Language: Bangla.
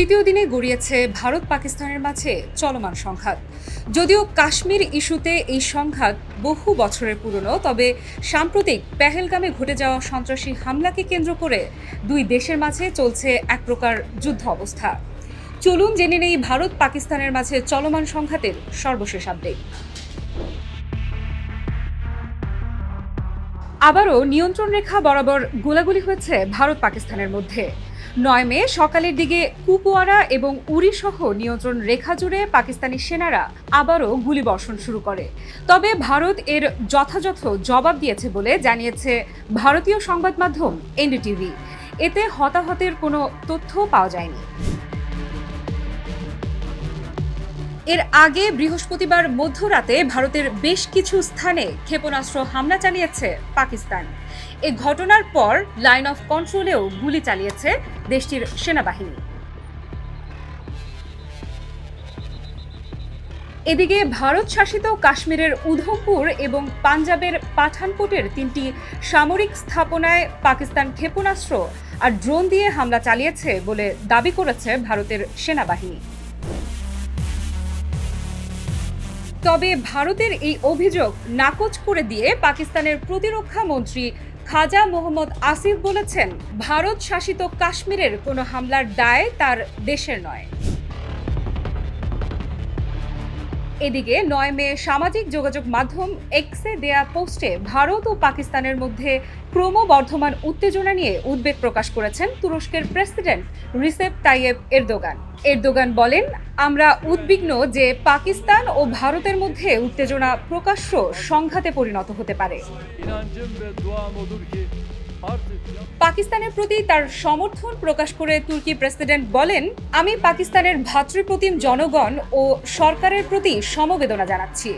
তৃতীয় দিনে গড়িয়েছে ভারত পাকিস্তানের মাঝে চলমান সংঘাত। যদিও কাশ্মীর ইস্যুতে এই সংঘাত বহু বছরের পুরনো, তবে সাম্প্রতিক পেহেলগামে ঘটে যাওয়া সন্ত্রাসী হামলাকে কেন্দ্র করে দুই দেশের মাঝে চলছে এক প্রকার যুদ্ধ অবস্থা। চলুন জেনে নেই ভারত পাকিস্তানের মাঝে চলমান সংঘাতের সর্বশেষ আপডেট। আবারও নিয়ন্ত্রণ রেখা বরাবর গোলাগুলি হয়েছে ভারত পাকিস্তানের মধ্যে। 9 মে সকালের দিকে কুপওয়ারা এবং উরি সহ নিয়ন্ত্রণ রেখা জুড়ে পাকিস্তানি সেনারা আবারও গুলিবর্ষণ শুরু করে। তবে ভারত এর যথাযথ জবাব দিয়েছে বলে জানিয়েছে ভারতীয় সংবাদ মাধ্যম এনডিটিভি। এতে হতাহতের কোনো তথ্য পাওয়া যায়নি। এর আগে বৃহস্পতিবার মধ্যরাতে ভারতের বেশ কিছু স্থানে ক্ষেপণাস্ত্র হামলা চালিয়েছে পাকিস্তান। এ ঘটনার পর লাইন অফ কন্ট্রোলেও গুলি চালিয়েছে দেশটির সেনাবাহিনী। এদিকে ভারত শাসিত কাশ্মীরের উধমপুর এবং পাঞ্জাবের পাঠানকোটের 3টি সামরিক স্থাপনায় পাকিস্তান ক্ষেপণাস্ত্র আর ড্রোন দিয়ে হামলা চালিয়েছে বলে দাবি করেছে ভারতের সেনাবাহিনী। তবে ভারতের এই অভিযোগ নাকচ করে দিয়ে পাকিস্তানের প্রতিরক্ষা মন্ত্রী খাজা মোহাম্মদ আসিফ বলেছেন, ভারত শাসিত কাশ্মীরের কোনো হামলার দায় তার দেশের নয়। এদিকে 9 মে সামাজিক যোগাযোগ মাধ্যম এক্সে দেয়া পোস্টে ভারত ও পাকিস্তানের মধ্যে ক্রমবর্ধমান উত্তেজনা নিয়ে উদ্বেগ প্রকাশ করেছেন তুরস্কের president Recep Tayyip Erdogan. Erdogan বলেন, আমরা উদ্বিগ্ন যে পাকিস্তান ও ভারতের মধ্যে উত্তেজনা প্রকাশ্য সংঘাতে পরিণত হতে পারে। পাকিস্তানের প্রতি তার সমর্থন প্রকাশ করে তুর্কি প্রেসিডেন্ট বলেন, আমি পাকিস্তানের ভ্রাতৃপ্রতিম জনগণ ও সরকারের প্রতি সমবেদনা জানাচ্ছি।